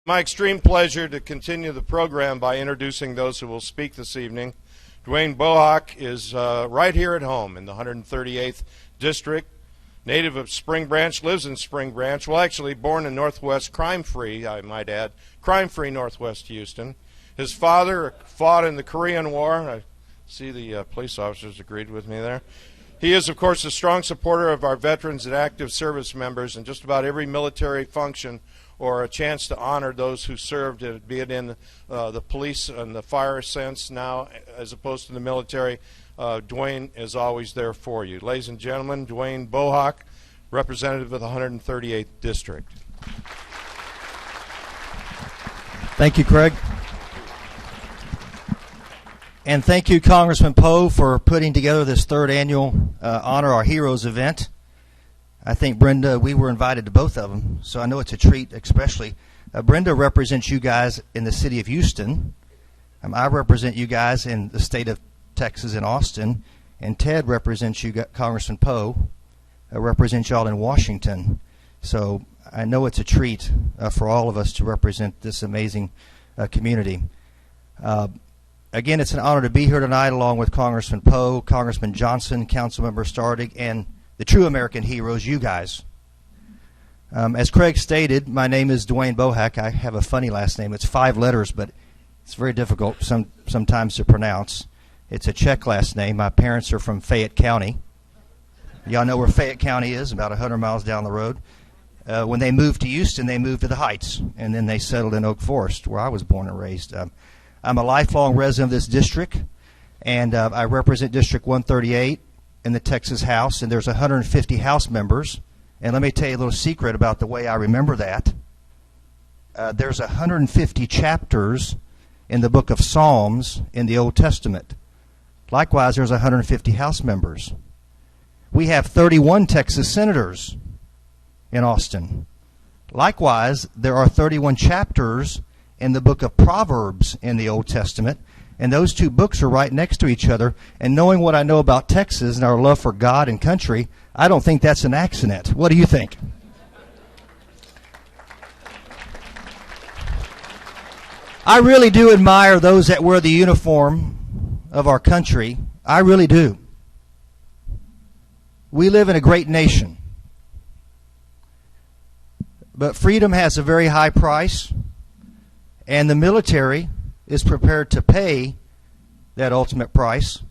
My extreme pleasure to continue the program by introducing those who will speak this evening. Dwayne Bohac is right here at home in the 138th District. Native of Spring Branch, lives in Spring Branch. Well, actually, born in Northwest, crime-free, I might add, crime-free Northwest Houston. His father fought in the Korean War. I see the police officers agreed with me there. He is, of course, a strong supporter of our veterans and active service members in just about every military function or a chance to honor those who served, be it in the police and the fire sense now as opposed to the military. Dwayne is always there for you. Ladies and gentlemen, Dwayne Bohac, representative of the 138th District. Thank you, Craig. And thank you, Congressman Poe, for putting together this third annual Honor Our Heroes event. I think, Brenda, we were invited to both of them, so I know it's a treat, especially. Brenda represents you guys in the city of Houston. I represent you guys in the state of Texas in Austin, and Ted represents you, Congressman Poe, represents y'all in Washington. So I know it's a treat for all of us to represent this amazing community. Again, it's an honor to be here tonight along with Congressman Poe, Congressman Johnson, Councilmember Stardig, and the true American heroes, you guys. As Craig stated, my name is Dwayne Bohac. I have a funny last name. It's 5 letters, but it's very difficult sometimes to pronounce. It's a Czech last name. My parents are from Fayette County. Y'all know where Fayette County is, about 100 miles down the road. When they moved to Houston, they moved to the Heights, and then they settled in Oak Forest, where I was born and raised. I'm a lifelong resident of this district, and I represent District 138 in the Texas House, and there's 150 House members. And let me tell you a little secret about the way I remember that. There's 150 chapters in the book of Psalms in the Old Testament. Likewise, there's 150 House members. We have 31 Texas senators in Austin. Likewise, there are 31 chapters in the book of Proverbs in the Old Testament. And those two books are right next to each other. And knowing what I know about Texas and our love for God and country, I don't think that's an accident. What do you think? I really do admire those that wear the uniform of our country. I really do. We live in a great nation. But freedom has a very high price, and the military is prepared to pay that ultimate price.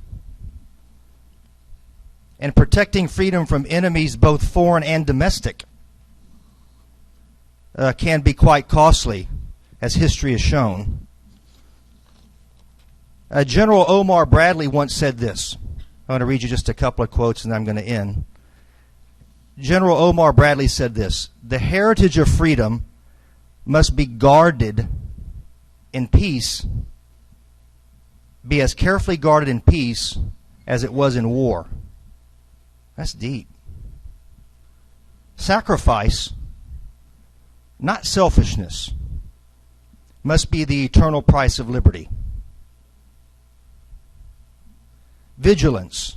And protecting freedom from enemies, both foreign and domestic, can be quite costly, as history has shown. General Omar Bradley once said this. I'm going to read you just a couple of quotes and I'm going to end. General Omar Bradley said this: "The heritage of freedom must be guarded in peace, be as carefully guarded in peace as it was in war." That's deep. Sacrifice, not selfishness, must be the eternal price of liberty. Vigilance,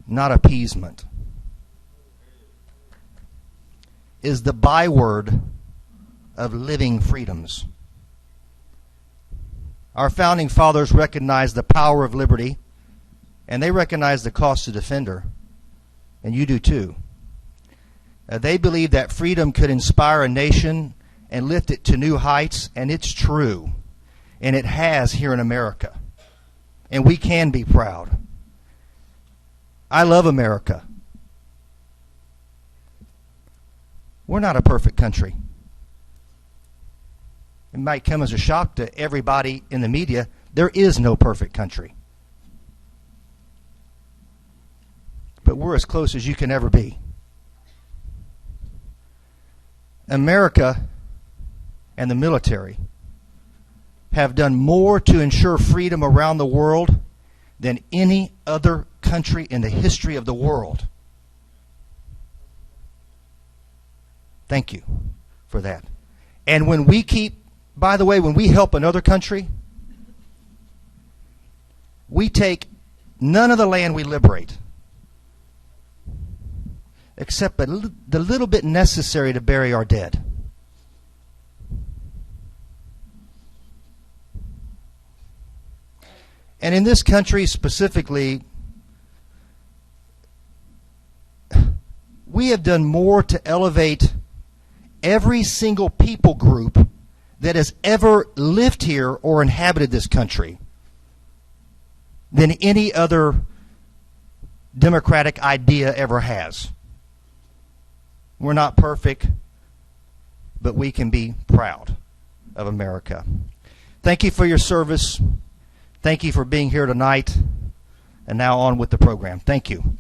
not appeasement, is the byword of living freedoms. Our founding fathers recognized the power of liberty, and they recognized the cost to defend her, and you do too. They believed that freedom could inspire a nation and lift it to new heights, and it's true, and it has here in America, and we can be proud. I love America. We're not a perfect country. It might come as a shock to everybody in the media. There is no perfect country. But we're as close as you can ever be. America and the military have done more to ensure freedom around the world than any other country in the history of the world. Thank you for that. And when we by the way, when we help another country, we take none of the land we liberate, except the little bit necessary to bury our dead. And in this country specifically, we have done more to elevate every single people group that has ever lived here or inhabited this country than any other democratic idea ever has. We're not perfect, but we can be proud of America. Thank you for your service. Thank you for being here tonight. And now on with the program. Thank you.